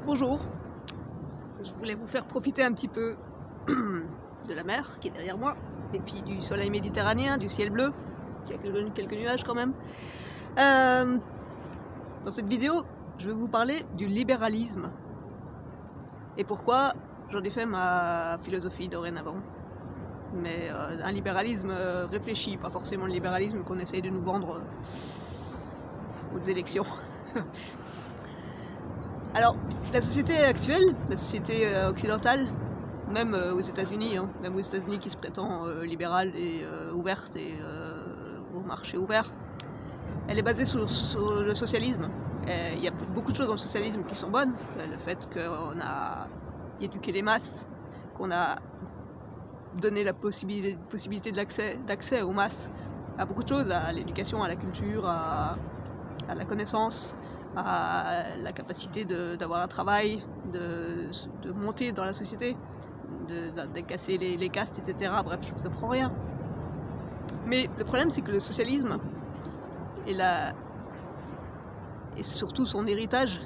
Bonjour, je voulais vous faire profiter un petit peu de la mer qui est derrière moi, et puis du soleil méditerranéen, du ciel bleu, qui a quelques nuages quand même. Dans cette vidéo, je vais vous parler du libéralisme, et pourquoi j'en ai fait ma philosophie dorénavant. Mais un libéralisme réfléchi, pas forcément le libéralisme qu'on essaye de nous vendre aux élections. Alors, la société actuelle, la société occidentale, même aux États-Unis, même aux États-Unis qui se prétend libérale et ouverte et au marché ouvert, elle est basée sur le socialisme. Il y a beaucoup de choses dans le socialisme qui sont bonnes. Le fait qu'on a éduqué les masses, qu'on a donné la possibilité d'accès aux masses à beaucoup de choses, à l'éducation, à la culture, à la connaissance, à la capacité d'avoir un travail, de monter dans la société, de casser les castes, etc. Bref, je ne vous apprends rien. Mais le problème, c'est que le socialisme et surtout son héritage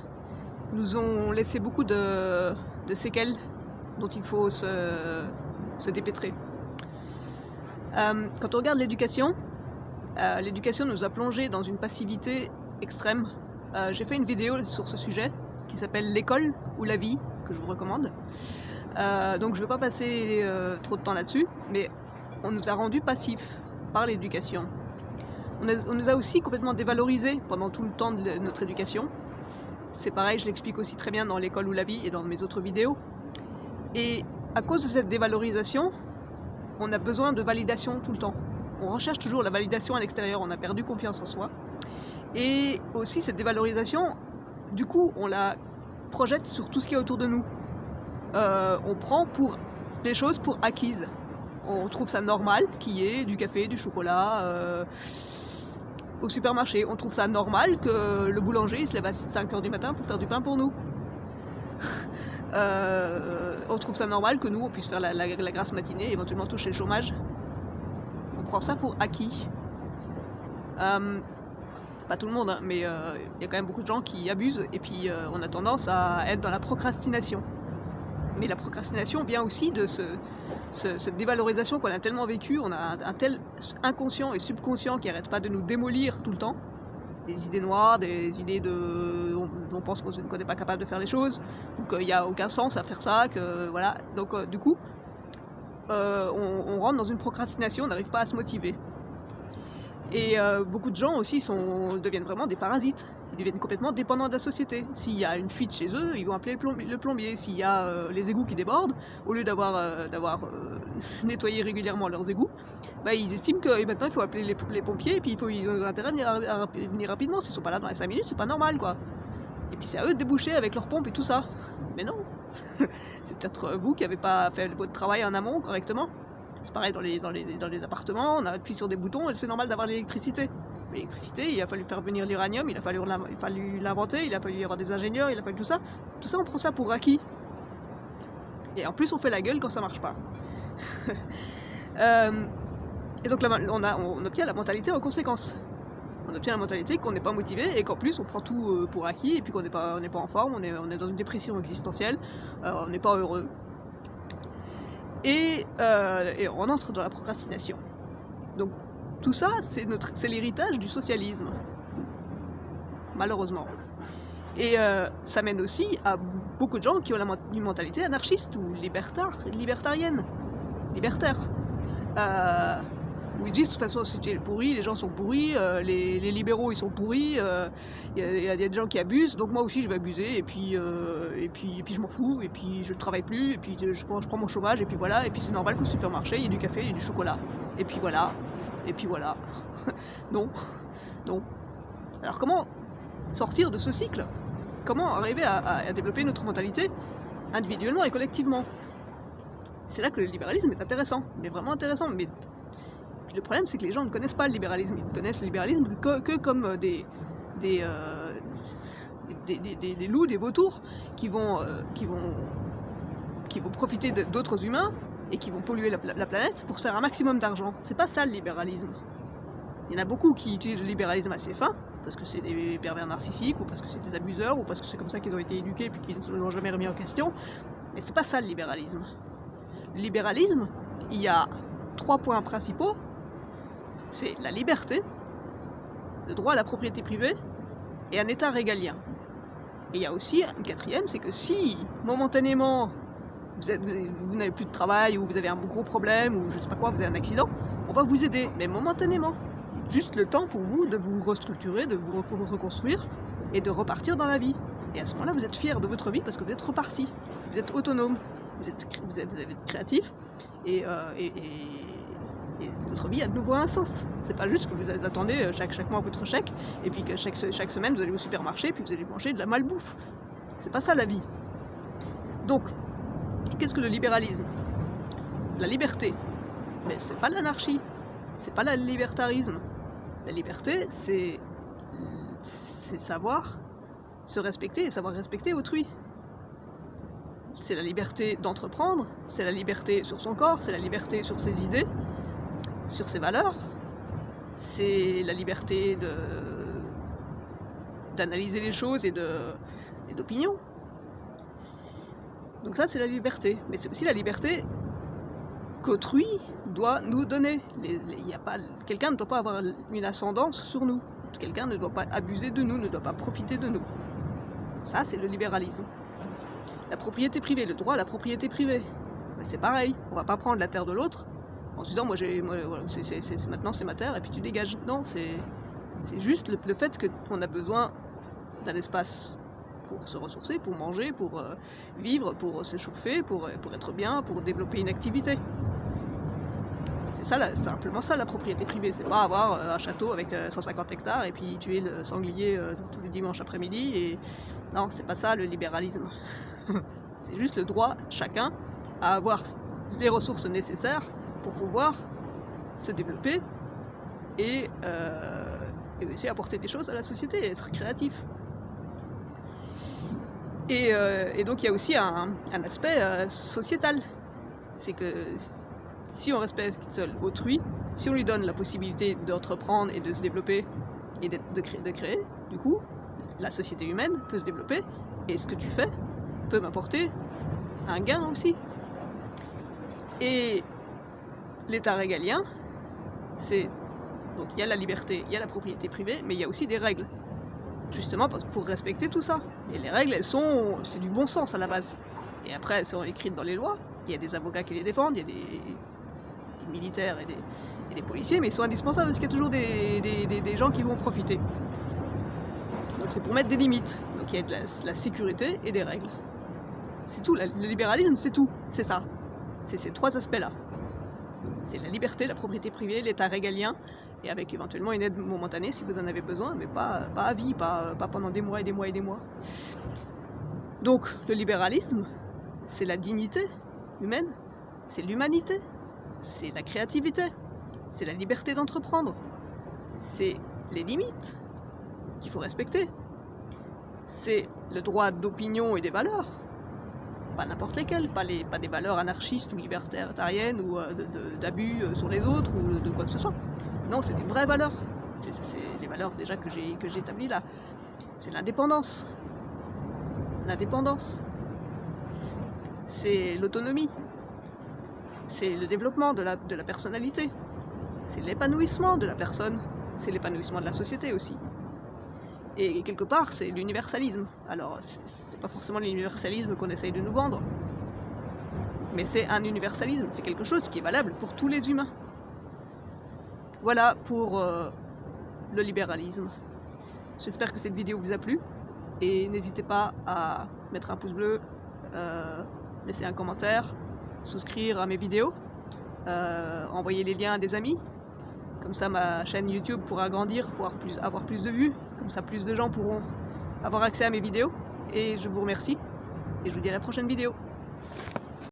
nous ont laissé beaucoup de séquelles dont il faut se dépêtrer. Quand on regarde l'éducation, l'éducation nous a plongé dans une passivité extrême. J'ai fait une vidéo sur ce sujet qui s'appelle L'école ou la vie, que je vous recommande. Donc je ne vais pas passer trop de temps là-dessus, mais on nous a rendus passifs par l'éducation. On nous a aussi complètement dévalorisés pendant tout le temps de notre éducation. C'est pareil, je l'explique aussi très bien dans L'école ou la vie et dans mes autres vidéos. Et à cause de cette dévalorisation, on a besoin de validation tout le temps. On recherche toujours la validation à l'extérieur, on a perdu confiance en soi. Et aussi cette dévalorisation, du coup, on la projette sur tout ce qui est autour de nous. On prend les choses pour acquises. On trouve ça normal qu'il y ait du café, du chocolat au supermarché. On trouve ça normal que le boulanger il se lève à 5h du matin pour faire du pain pour nous. On trouve ça normal que nous, on puisse faire la grasse matinée et éventuellement toucher le chômage. On prend ça pour acquis. Pas tout le monde, mais il y a quand même beaucoup de gens qui abusent et puis on a tendance à être dans la procrastination. Mais la procrastination vient aussi de cette dévalorisation qu'on a tellement vécue. On a un tel inconscient et subconscient qui n'arrête pas de nous démolir tout le temps. Des idées noires, des idées on pense qu'on n'est pas capable de faire les choses, ou qu'il n'y a aucun sens à faire ça, que voilà. Donc du coup, on rentre dans une procrastination, on n'arrive pas à se motiver. Et beaucoup de gens aussi deviennent vraiment des parasites. Ils deviennent complètement dépendants de la société. S'il y a une fuite chez eux, ils vont appeler le plombier. S'il y a les égouts qui débordent, au lieu d'avoir nettoyé régulièrement leurs égouts, ils estiment que maintenant il faut appeler les pompiers et puis ils ont intérêt à venir rapidement. S'ils ne sont pas là dans les 5 minutes, c'est pas normal quoi. Et puis c'est à eux de déboucher avec leurs pompes et tout ça. Mais non, c'est peut-être vous qui n'avez pas fait votre travail en amont correctement. C'est pareil dans les appartements, on appuie sur des boutons et c'est normal d'avoir de l'électricité. L'électricité, il a fallu faire venir l'uranium, il a fallu l'inventer, il a fallu y avoir des ingénieurs, il a fallu tout ça. Tout ça, on prend ça pour acquis. Et en plus, on fait la gueule quand ça marche pas. Et donc on obtient la mentalité en conséquence. On obtient la mentalité qu'on n'est pas motivé et qu'en plus on prend tout pour acquis et puis qu'on n'est pas en forme, on est dans une dépression existentielle, on n'est pas heureux. Et on entre dans la procrastination. Donc tout ça, c'est l'héritage du socialisme, malheureusement. Et ça mène aussi à beaucoup de gens qui ont une mentalité anarchiste ou libertarienne, libertaire. Où ils disent de toute façon la société est pourrie, les gens sont pourris, les libéraux ils sont pourris, il y a des gens qui abusent, donc moi aussi je vais abuser, et puis je m'en fous, et puis je ne travaille plus, et puis je prends mon chômage, et puis voilà, et puis c'est normal qu'au supermarché il y ait du café, il y ait du chocolat, et puis voilà. Non. Alors comment sortir de ce cycle? Comment arriver à développer notre mentalité individuellement et collectivement? C'est là que le libéralisme est intéressant, mais vraiment intéressant. Mais le problème, c'est que les gens ne connaissent pas le libéralisme. Ils connaissent le libéralisme que comme des loups, des vautours qui vont profiter d'autres humains et qui vont polluer la planète pour se faire un maximum d'argent. C'est pas ça le libéralisme. Il y en a beaucoup qui utilisent le libéralisme à ses fins, parce que c'est des pervers narcissiques, ou parce que c'est des abuseurs, ou parce que c'est comme ça qu'ils ont été éduqués et puis qu'ils ne se l'ont jamais remis en question. Mais c'est pas ça le libéralisme. Le libéralisme, il y a 3 points principaux. C'est la liberté, le droit à la propriété privée et un État régalien. Et il y a aussi une 4e, c'est que si momentanément vous n'avez plus de travail, ou vous avez un gros problème, ou je sais pas quoi, vous avez un accident, on va vous aider, mais momentanément. Juste le temps pour vous de vous restructurer, de vous reconstruire et de repartir dans la vie. Et à ce moment-là, vous êtes fier de votre vie parce que vous êtes reparti, vous êtes autonome, vous avez créatif, et votre vie a de nouveau un sens. C'est pas juste que vous attendez chaque mois votre chèque, et puis que chaque semaine vous allez au supermarché, puis vous allez manger de la malbouffe. C'est pas ça la vie. Donc, qu'est-ce que le libéralisme? La liberté. Mais c'est pas l'anarchie, c'est pas le libertarisme. La liberté, c'est savoir se respecter et savoir respecter autrui. C'est la liberté d'entreprendre, c'est la liberté sur son corps, c'est la liberté sur ses idées, sur ses valeurs, c'est la liberté d'analyser les choses et d'opinion. Donc ça, c'est la liberté. Mais c'est aussi la liberté qu'autrui doit nous donner. Quelqu'un ne doit pas avoir une ascendance sur nous. Quelqu'un ne doit pas abuser de nous, ne doit pas profiter de nous. Ça, c'est le libéralisme. La propriété privée, le droit à la propriété privée. Mais c'est pareil, on va pas prendre la terre de l'autre en se disant maintenant c'est ma terre et puis tu dégages. Non, c'est juste le fait qu'on a besoin d'un espace pour se ressourcer, pour manger, pour vivre, pour s'échauffer, pour être bien, pour développer une activité. C'est ça, simplement ça la propriété privée. C'est pas avoir un château avec 150 hectares et puis tuer le sanglier tous les dimanches après-midi. Et non, c'est pas ça le libéralisme. C'est juste le droit chacun à avoir les ressources nécessaires pour pouvoir se développer et aussi apporter des choses à la société, être créatif. Et donc il y a aussi un aspect sociétal. C'est que si on respecte autrui, si on lui donne la possibilité d'entreprendre et de se développer et de créer, du coup, la société humaine peut se développer et ce que tu fais peut m'apporter un gain aussi. Et l'État régalien, donc il y a la liberté, il y a la propriété privée, mais il y a aussi des règles. Justement pour respecter tout ça. Et les règles, c'est du bon sens à la base. Et après, elles sont écrites dans les lois. Il y a des avocats qui les défendent, il y a des militaires et des policiers, mais ils sont indispensables parce qu'il y a toujours des gens qui vont profiter. Donc c'est pour mettre des limites. Donc il y a de la sécurité et des règles. C'est tout. Le libéralisme, c'est tout. C'est ça. C'est ces 3 aspects-là. C'est la liberté, la propriété privée, l'État régalien, et avec éventuellement une aide momentanée si vous en avez besoin, mais pas à vie, pas pendant des mois et des mois et des mois. Donc le libéralisme, c'est la dignité humaine, c'est l'humanité, c'est la créativité, c'est la liberté d'entreprendre, c'est les limites qu'il faut respecter, c'est le droit d'opinion et des valeurs, pas n'importe lesquelles, pas des valeurs anarchistes ou libertariennes ou d'abus sur les autres ou de quoi que ce soit. Non, c'est des vraies valeurs. C'est les valeurs déjà que j'ai établies là. C'est l'indépendance. L'indépendance. C'est l'autonomie. C'est le développement de la personnalité. C'est l'épanouissement de la personne. C'est l'épanouissement de la société aussi. Et quelque part, c'est l'universalisme. Alors, c'est pas forcément l'universalisme qu'on essaye de nous vendre. Mais c'est un universalisme. C'est quelque chose qui est valable pour tous les humains. Voilà pour le libéralisme. J'espère que cette vidéo vous a plu et n'hésitez pas à mettre un pouce bleu, laisser un commentaire, souscrire à mes vidéos, envoyer les liens à des amis. Comme ça ma chaîne YouTube pourra grandir, avoir plus de vues. Comme ça plus de gens pourront avoir accès à mes vidéos. Et je vous remercie et je vous dis à la prochaine vidéo.